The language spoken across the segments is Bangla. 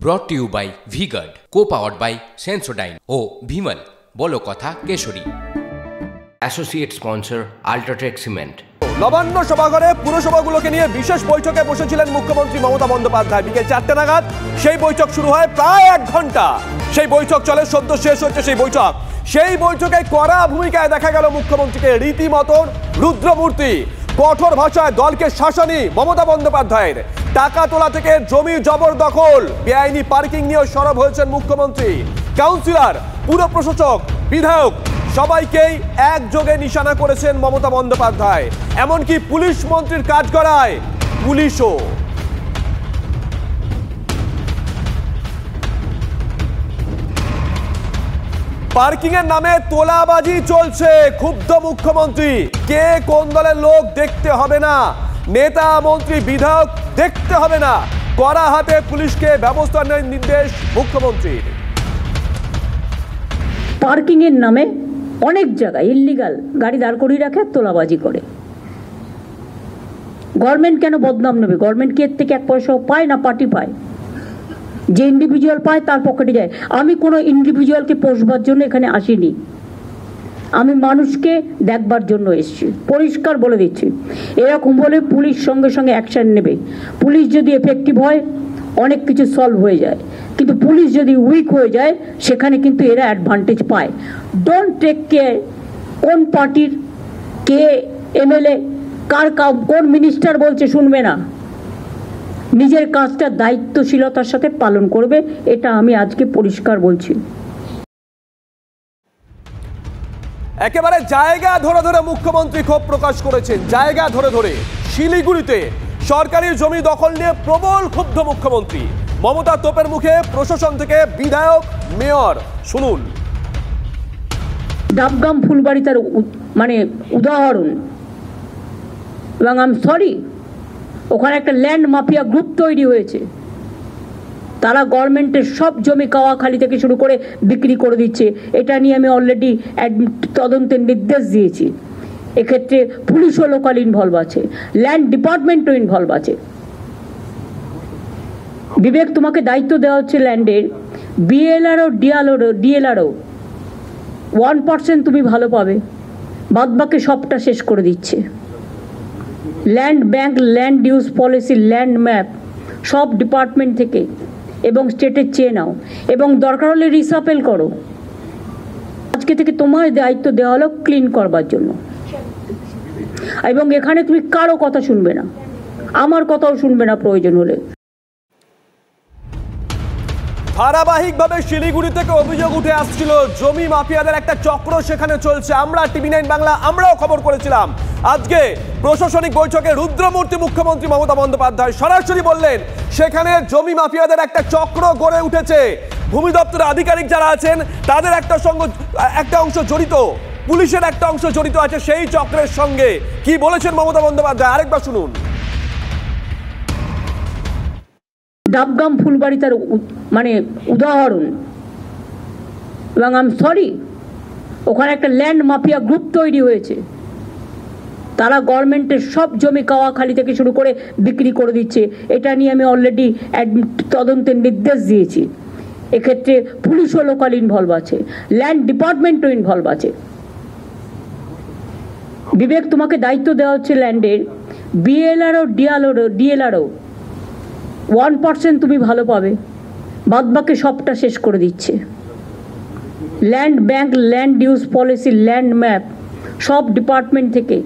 brought to you by V-Guard, co-powered by Sensodyne O Vimal বলো কথা কেশরী। Associate sponsor UltraTech cement. Nabanna সভাঘরে পুরসভাগুলোকে নিয়ে বিশেষ বৈঠকে বসেছিলেন মুখ্যমন্ত্রী মমতা বন্দ্যোপাধ্যায়। বিকেল 4টে নাগাদ সেই বৈঠক শুরু হয়, প্রায় 1 ঘন্টা সেই বৈঠক চলে। সদ্য শেষ হচ্ছে সেই বৈঠকে কড়া ভূমিকায় দেখা গেল মুখ্যমন্ত্রীকে। রীতিমতন রুদ্রমূর্তি, কঠোর ভাষায় দলকে শাসানি মমতা বন্দ্যোপাধ্যায়ের। টাকা তোলা থেকে জমি জবরদখল, বেআইনি পার্কিং নিয়ে সরব হয়েছেন মুখ্যমন্ত্রী। কাউন্সিলর, পুর প্রশাসক, বিধায়ক সবাইকেই একযোগে নিশানা করেছেন মমতা বন্দ্যোপাধ্যায়। এমনকি পুলিশ মন্ত্রীর কাজ করায় পুলিশও। পার্কিং এর নামে তোলাবাজি চলছে। ক্ষুব্ধ মুখ্যমন্ত্রী। কে কোন দলের লোক দেখতে হবে না, নেতা মন্ত্রী বিধায়ক দেখতে হবে না, কড়া হাতে পুলিশকে ব্যবস্থা নেওয়ার নির্দেশ মুখ্যমন্ত্রীর। পার্কিং এর নামে অনেক জায়গায় ইল্লিগাল গাড়ি দাঁড় করিয়ে রাখে, তোলাবাজি করে। গভর্নমেন্ট কেন বদনাম নেবে? গভর্নমেন্ট কি এর থেকে 1 পয়সাও পায় না? পার্টি পায়। যে ইন্ডিভিজুয়াল পায় তার পকেটে যায়। আমি কোনো ইন্ডিভিজুয়ালকে পোষবার জন্য এখানে আসিনি, আমি মানুষকে দেখবার জন্য এসেছি। পরিষ্কার বলে দিচ্ছি, এরকম বলে পুলিশ সঙ্গে সঙ্গে অ্যাকশন নেবে। পুলিশ যদি এফেক্টিভ হয় অনেক কিছু সলভ হয়ে যায়, কিন্তু পুলিশ যদি উইক হয়ে যায় সেখানে কিন্তু এরা অ্যাডভান্টেজ পায়। ডোন্ট টেক কেয়ার কোন পার্টির কে এমএলএ কার কোন মিনিস্টার বলছে শুনবে না। নিজের কাজটা দায়িত্বশীলতার সাথে পালন করবে, এটা আমি আজকে পরিষ্কার বলছি। একেবারে জায়গা ধরে ধরে মুখ্যমন্ত্রী ক্ষোভ প্রকাশ করেছেন। জায়গা ধরে ধরে শিলিগুড়িতে সরকারি জমি দখল নিয়ে প্রবল ক্ষুব্ধ মুখ্যমন্ত্রী। মমতা তোপের মুখে প্রশাসন থেকে বিধায়ক, মেয়র। শুনুন। ডাবগ্রাম ফুলবাড়ি তার উদাহরণ। এবং আই এম সরি, ওখানে একটা ল্যান্ড মাফিয়া গ্রুপ তৈরি হয়েছে। তারা গভর্নমেন্টের সব জমি কাওয়াখালি থেকে শুরু করে বিক্রি করে দিচ্ছে। এটা নিয়ে আমি অলরেডি তদন্তের নির্দেশ দিয়েছি। এক্ষেত্রে পুলিশও লোকাল ইনভলভ আছে, ল্যান্ড ডিপার্টমেন্টও ইনভলভ আছে। বিবেক, তোমাকে দায়িত্ব দেওয়া হচ্ছে ল্যান্ডের। বিএলআরও ডিএলআরও 1% তুমি ভালো পাবে, বাদবাকি সবটা শেষ করে দিচ্ছে। Land bank, land use policy, land map সব ডিপার্টমেন্ট থেকে এবং স্টেটের চেয়ে নাও, এবং দরকার হলে রিসাপেল করো। আজকে থেকে তোমার দায়িত্ব দেওয়া হলো ক্লিন করবার জন্য। এবং এখানে তুমি কারো কথা শুনবে না, আমার কথাও শুনবে না প্রয়োজন হলে। ধারাবাহিকভাবে শিলিগুড়ি থেকে অভিযোগ উঠে আসছিল জমি মাফিয়াদের একটা চক্র সেখানে চলছে। আমরা TV9 বাংলা আমরাও খবর করেছিলাম। আজকে প্রশাসনিক বৈঠকে রুদ্রমূর্তি মুখ্যমন্ত্রী মমতা বন্দ্যোপাধ্যায় সরাসরি বললেন সেখানে জমি মাফিয়াদের একটা চক্র গড়ে উঠেছে। ভূমি দপ্তরের আধিকারিক যারা আছেন তাদের একটা অংশ জড়িত, পুলিশের একটা অংশ জড়িত আছে সেই চক্রের সঙ্গে। কি বলেছেন মমতা বন্দ্যোপাধ্যায় আরেকবার শুনুন। ডাবগ্রাম ফুলবাড়ি তার উদাহরণ। এবং আই এম সরি, ওখানে একটা ল্যান্ড মাফিয়া গ্রুপ তৈরি হয়েছে। তারা গভর্নমেন্টের সব জমি কাওয়াখালি থেকে শুরু করে বিক্রি করে দিচ্ছে। এটা নিয়ে আমি অলরেডি তদন্তের নির্দেশ দিয়েছি। এক্ষেত্রে পুলিশও লোকাল ইনভলভ আছে, ল্যান্ড ডিপার্টমেন্টও ইনভলভ আছে। বিবেক, তোমাকে দায়িত্ব দেওয়া হচ্ছে ল্যান্ডের। বিএলআরও ডিএলআরও 1% তুমি ভালো পাবে, বাদবাকি সবটা শেষ করে দিচ্ছে। Land bank, land use policy, land map সব ডিপার্টমেন্ট থেকে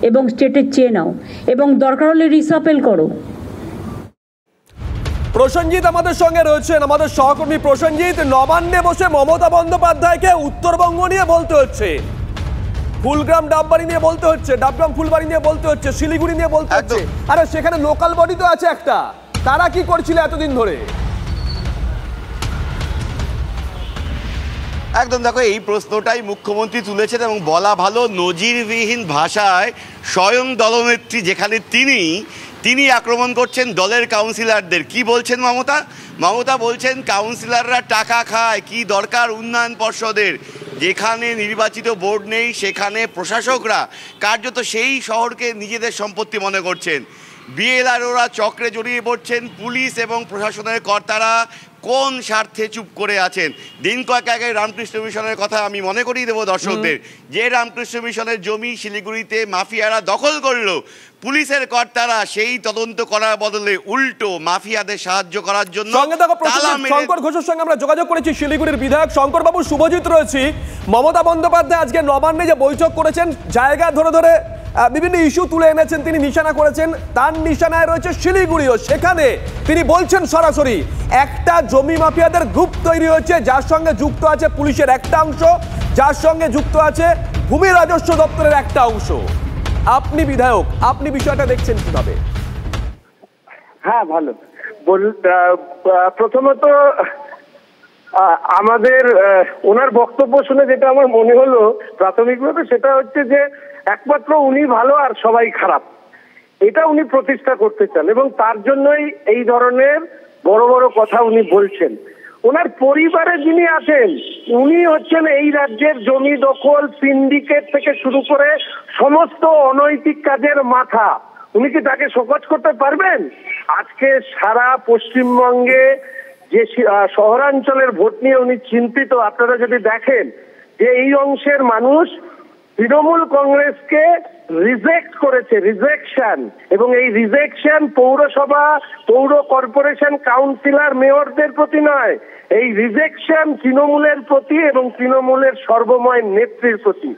এবং স্টেটের চেয়ে নাও, এবং দরকার হলে রিসাপেল করো। প্রসেনজিৎ আমাদের সঙ্গে রয়েছেন, আমাদের সহকর্মী প্রসেনজিৎ। নবান্নে বসে মমতা বন্দ্যোপাধ্যায়কে উত্তরবঙ্গ নিয়ে বলতে হচ্ছে, ফুলগ্রাম ডাববাড়ি নিয়ে বলতে হচ্ছে, ডাবগ্রাম ফুলবাড়ি নিয়ে বলতে হচ্ছে, শিলিগুড়ি নিয়ে বলতে হচ্ছে। আরে সেখানে লোকাল বডি তো আছে একটা, তারা কি করছিল এতদিন ধরে? একদম দেখো, এই প্রশ্নটাই মুখ্যমন্ত্রী তুলেছেন এবং বলা ভালো নজিরবিহীন ভাষায় স্বয়ং দলনেত্রী যেখানে তিনি আক্রমণ করছেন দলের কাউন্সিলরদের। কি বলছেন মমতা বলছেন কাউন্সিলররা টাকা খায়, কি দরকার উন্নয়ন পর্ষদের? যেখানে নির্বাচিত বোর্ড নেই সেখানে প্রশাসকরা কার্যত সেই শহরকে নিজেদের সম্পত্তি মনে করছেন। বিএলআরওরা চক্রে জড়িয়ে পড়ছেন, পুলিশ এবং প্রশাসনের কর্তারা কোন স্বার্থে চুপ করে আছেন? দিন কয়েক আগে রামকৃষ্ণ মিশনের কথা আমি মনে করিয়ে দেবো দর্শকদের, যে রামকৃষ্ণ মিশনের জমি শিলিগুড়িতে মাফিয়ারা দখল করলো, পুলিশের কর্তারা সেই তদন্ত করার বদলে উল্টো মাফিয়াদের সাহায্য করার জন্য শঙ্কর ঘোষের সঙ্গে আমরা যোগাযোগ করেছি, শিলিগুড়ির বিধায়ক শঙ্কর বাবু। শুভজিৎ রয়েছি। মমতা বন্দ্যোপাধ্যায় আজকে নবান্নে যে বৈঠক করেছেন, জায়গা ধরে ধরে বিভিন্ন ইস্যু তুলে এনেছেন, তিনি নিশানা করেছেন, তার নিশানায় রয়েছে শিলিগুড়িও। সেখানে তিনি বলছেন সরাসরি একটা জমি মাফিয়াদের গ্রুপ তৈরি হয়েছে, যার সঙ্গে যুক্ত আছে পুলিশের একটা অংশ, যার সঙ্গে যুক্ত আছে ভূমি রাজস্ব দপ্তরের একটা অংশ। আপনি বিধায়ক, আপনি বিষয়টা দেখছেন কিভাবে? হ্যাঁ, ভালো। প্রথমত আমাদের ওনার বক্তব্য শুনে যেটা আমার মনে হলো প্রাথমিকভাবে, সেটা হচ্ছে যে একমাত্র উনি ভালো আর সবাই খারাপ, এটা উনি প্রতিষ্ঠা করতে চান, এবং তার জন্যই এই ধরনের বড় বড় কথা উনি বলছেন। ওনার পরিবারে যিনি আছেন, উনি হচ্ছেন এই রাজ্যের জমি দখল, সিন্ডিকেট থেকে শুরু করে সমস্ত অনৈতিক কাজের মাথা। উনি কি তাকে শোকজ করতে পারবেন? আজকে সারা পশ্চিমবঙ্গে যে শহরাঞ্চলের ভোট নিয়ে উনি চিন্তিত, আপনারা যদি দেখেন যে এই অংশের মানুষ তৃণমূল কংগ্রেসকে রিজেক্ট করেছে, রিজেকশন, এবং এই রিজেকশন পৌরসভা, পৌর কর্পোরেশন, কাউন্সিলর, মেয়রদের প্রতি নয়, এই রিজেকশন তৃণমূলের প্রতি এবং তৃণমূলের সর্বময় নেত্রীর প্রতি।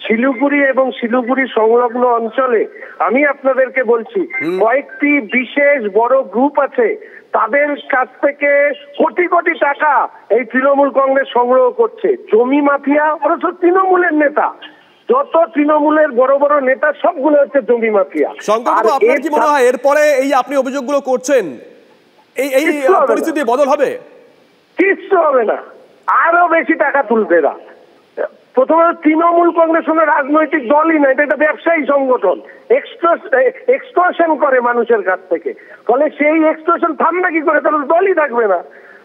শিলিগুড়ি এবং শিলিগুড়ি সংলগ্ন অঞ্চলে আমি আপনাদেরকে বলছি, কয়েকটি বিশেষ বড় গ্রুপ আছে, তাদের কাছ থেকে কোটি কোটি টাকা এই তৃণমূল কংগ্রেস সংগ্রহ করছে। জমি মাফিয়া অথচ তৃণমূলের নেতা, যত তৃণমূলের বড় বড় নেতা সবগুলো হচ্ছে জমি মাফিয়া। শঙ্করবাবু, আপনার কি মনে হয় এরপরে এই আপনি অভিযোগগুলো করছেন, এই পরিস্থিতি বদল হবে? কিচ্ছু হবে না, আরো বেশি টাকা তুলবে না। প্রথমে তৃণমূল কংগ্রেস হলো রাজনৈতিক দলই না, এটা একটা ব্যবসায়ী সংগঠন, এক্সটর্শন করে মানুষের কাছ থেকে। ফলে সেই এক্সটর্শন থামবে কি করে? তাহলে দলই থাকবে না।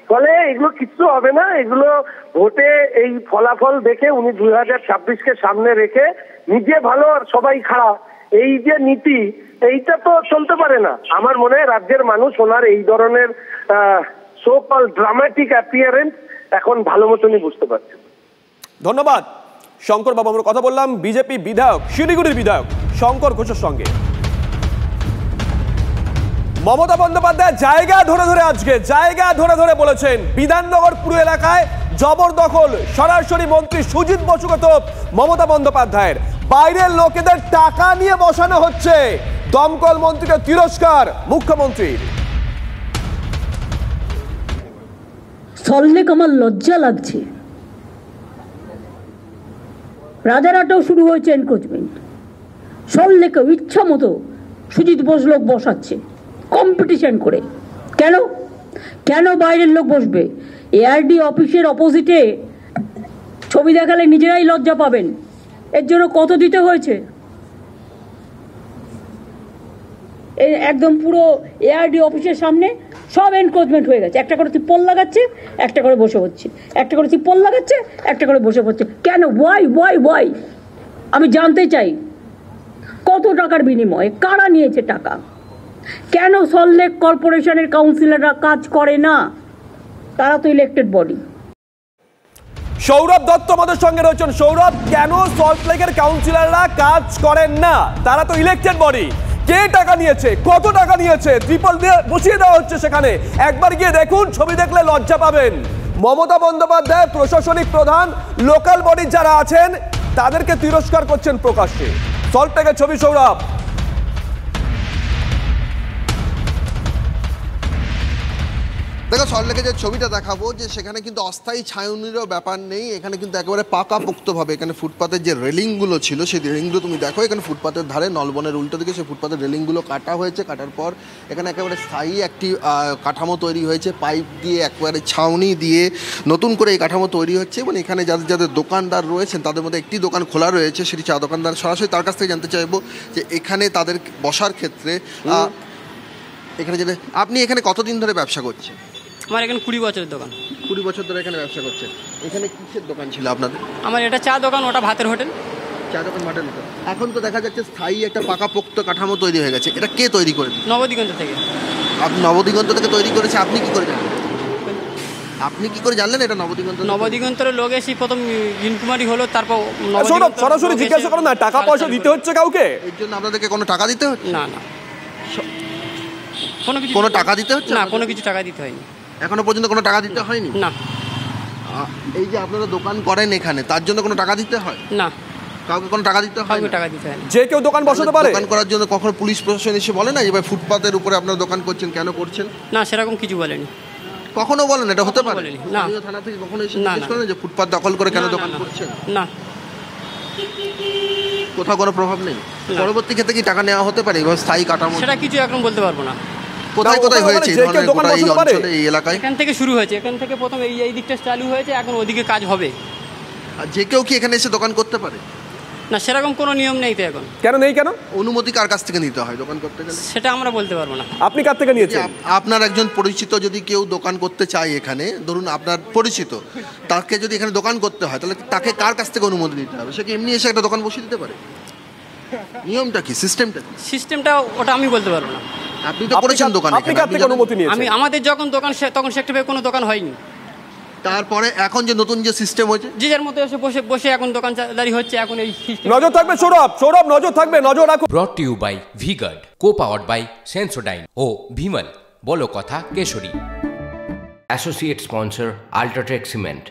ফলে এগুলো কিচ্ছু হবে না। এগুলো ভোটে এই ফলাফল দেখে উনি 2026কে সামনে রেখে নিজে ভালো আর সবাই খারাপ, এই যে নীতি, এইটা তো চলতে পারে না। আমার মনে হয় রাজ্যের মানুষ ওনার এই ধরনের সো কল ড্রামাটিক অ্যাপিয়ারেন্স এখন ভালো মতনই বুঝতে পারছে। ধন্যবাদ শঙ্কর বাবু। আমরা কথা বললাম বিজেপি বিধায়ক, শিলিগুড়ির বিধায়ক শঙ্কর ঘোষের সঙ্গে। মমতা বন্দ্যোপাধ্যায় জায়গা ধরে ধরে আজকে জায়গা ধরে ধরে বলেছেন বিধাননগর পুরো এলাকায় জবরদখল, সরাসরি মন্ত্রী সুজিত বসুগত মমতা বন্দ্যোপাধ্যায়ের। বাইরের লোকেদের টাকা নিয়ে বসানো হচ্ছে, দমকল মন্ত্রীকে তিরস্কার মুখ্যমন্ত্রীর। সল্লেক আমার লজ্জা লাগছে। রাজারহাটেও শুরু হয়েছে এনক্রোচমেন্ট, সল্লেকে ইচ্ছা মতো সুজিত বোস লোক বসাচ্ছে কম্পিটিশন করে। কেন কেন বাইরের লোক বসবে? এআরডি অফিসের অপোজিটে ছবি দেখালে নিজেরাই লজ্জা পাবেন। এর জন্য কত দিতে হয়েছে? একদম পুরো এআরডি অফিসের সামনে সব এনক্রোচমেন্ট হয়ে গেছে। একটা করে তিপ্পল লাগাচ্ছে, একটা করে বসে হচ্ছে, একটা করে তিপ্পল লাগাচ্ছে, একটা করে বসে পড়ছে। কেন? ওয়াই? আমি জানতে চাই কত টাকার বিনিময়ে কারা নিয়েছে টাকা? কেন সল্টলেক কর্পোরেশনের কাউন্সিলররা কাজ করে না? তারা তো ইলেক্টেড বডি। সৌরভ দত্ত আমাদের সঙ্গে রয়েছেন। সৌরভ, কেন সল্টলেকের কাউন্সিলররা কাজ করেন না? তারা তো ইলেক্টেড বডি। কে টাকা নিয়েছে, কত টাকা নিয়েছে, ট্রিপল দিয়ে বসিয়ে দেওয়া হচ্ছে সেখানে। একবার গিয়ে দেখুন, ছবি দেখলে লজ্জা পাবেন। মমতা বন্দ্যোপাধ্যায় প্রশাসনিক প্রধান, লোকাল বডির যারা আছেন তাদেরকে তিরস্কার করছেন প্রকাশ্যে। সল্টলেকের ছবি সৌরভ। দেখো, সল্টলেকে যে ছবিটা দেখাবো, যে সেখানে কিন্তু অস্থায়ী ছাউনিরও ব্যাপার নেই, এখানে কিন্তু একেবারে পাকাপোক্তভাবে এখানে ফুটপাতের যে রেলিংগুলো ছিল সেই রেলিংগুলো তুমি দেখো, এখানে ফুটপাতের ধারে নলবনের উল্টো দিকে সেই ফুটপাতের রেলিংগুলো কাটা হয়েছে। কাটার পর এখানে একেবারে স্থায়ী একটি কাঠামো তৈরি হয়েছে, পাইপ দিয়ে একেবারে ছাউনি দিয়ে নতুন করে এই কাঠামো তৈরি হচ্ছে। এবং এখানে যাদের যাদের দোকানদার রয়েছেন তাদের মধ্যে একটি দোকান খোলা রয়েছে, সেটি চা দোকানদার। সরাসরি তার কাছ থেকে জানতে চাইবো যে এখানে তাদের বসার ক্ষেত্রে এখানে যেটা, আপনি এখানে কতদিন ধরে ব্যবসা করছেন? আমার এখানে 20 বছরের দোকান। 20 বছর ধরে এখানে ব্যবসা করছেন। এখানে কিসের দোকান ছিল আপনাদের? আমার এটা চা দোকান, ওটা ভাতের হোটেল। চা দোকান, ভাতের হোটেল। এখন তো দেখা যাচ্ছে স্থায়ী একটা পাকাপোক্ত কাঠামো তৈরি হয়ে গেছে, এটা কে তৈরি করে? নবদিগন্ত থেকে। আপনি নবদিগন্ত থেকে তৈরি করেছে, আপনি কি করে জানেন? আপনি কি করে জানলেন এটা নবদিগন্ত? নবদিগন্তের লোক এসে প্রথম ইনকুয়ারি হলো, তারপর সৌরভ সরাসরি জিজ্ঞাসা করো না, টাকা পয়সা দিতে হচ্ছে কাউকে? এর জন্য আপনাদেরকে কোনো টাকা দিতে হচ্ছে? না না, কোনো টাকা দিতে হচ্ছে না, কোনো কিছু টাকা দিতে হয়নি এখনো পর্যন্ত, কোনো টাকা দিতে হয়নি। না। এই যে আপনারা দোকান করেন এখানে, তার জন্য কোনো টাকা দিতে হয় না, কাউকে কোনো টাকা দিতে হয়? কাউকে টাকা দিতে হয় না। যে কেউ দোকান বসাতে পারে? দোকান করার জন্য কখনো পুলিশ প্রশাসন এসে বলে না যে ভাই ফুটপাতের উপরে আপনারা দোকান করছেন, কেন করছেন? না, সেরকম কিছু বলেনি। কখনো বলেন এটা হতে পারে? বলেনি, না। স্থানীয় থানা থেকে কখনো এসে না, জিজ্ঞেস না। করেন যে ফুটপাত দখল করে কেন না, দোকান না, করছেন? না। কোথাও কোনো প্রভাব নেই? পরবর্তী ক্ষেত্রে কি টাকা নেওয়া হতে পারে এবার স্থায়ী কাঠামো? সেটা কিছু এখন বলতে পারবো না। কোথায় কোথায় হয়েছে এই যে কেউ ধরনের দোকান গোটা এই বসাতে পারে? অঞ্চলে, এই এলাকায়? এখান থেকে শুরু হয়েছে, এখান থেকে প্রথম এই দিকটা চালু হয়েছে, এখন ওদিকে কাজ হবে। আর যে কেউ কি এখানে এসে দোকান করতে পারে? না, সেরকম কোনো নিয়ম নেই তো এখন। কেন নেই? কেন? অনুমতি কার কাছ থেকে নিতে হয় দোকান করতে গেলে? সেটা আমরা বলতে পারবো না। আপনি কার থেকে নিয়েছেন? আপনার একজন পরিচিত যদি কেউ দোকান করতে চায় এখানে, ধরুন আপনার পরিচিত, তাকে যদি এখানে দোকান করতে হয় তাহলে তাকে কার কাছ থেকে অনুমতি নিতে হবে? সে কি এমনি এসে একটা দোকান বসিয়ে দিতে পারে? নিয়মটা কি, সিস্টেমটা কি? সিস্টেমটা ওটা আমি বলতে পারবো না। আপনি তো করেছেন দোকান, আপনি কার থেকে অনুমতি নিয়েছেন? আমি আমাদের যখন দোকান তখন সেক্টরে কোনো দোকান হয়নি। তারপরে এখন যে নতুন যে সিস্টেম হয়েছে, যে যার মতো এসে বসে বসে এখন দোকানদারি হচ্ছে, এখন এই সিস্টেম। নজর থাকবে সৌরভ, সৌরভ নজর থাকবে, নজর রাখুন। Brought to you by V-Guard, co-powered by Sensodyne ও ভিমল, বলো কথা কেশরী। Associate sponsor UltraTech cement.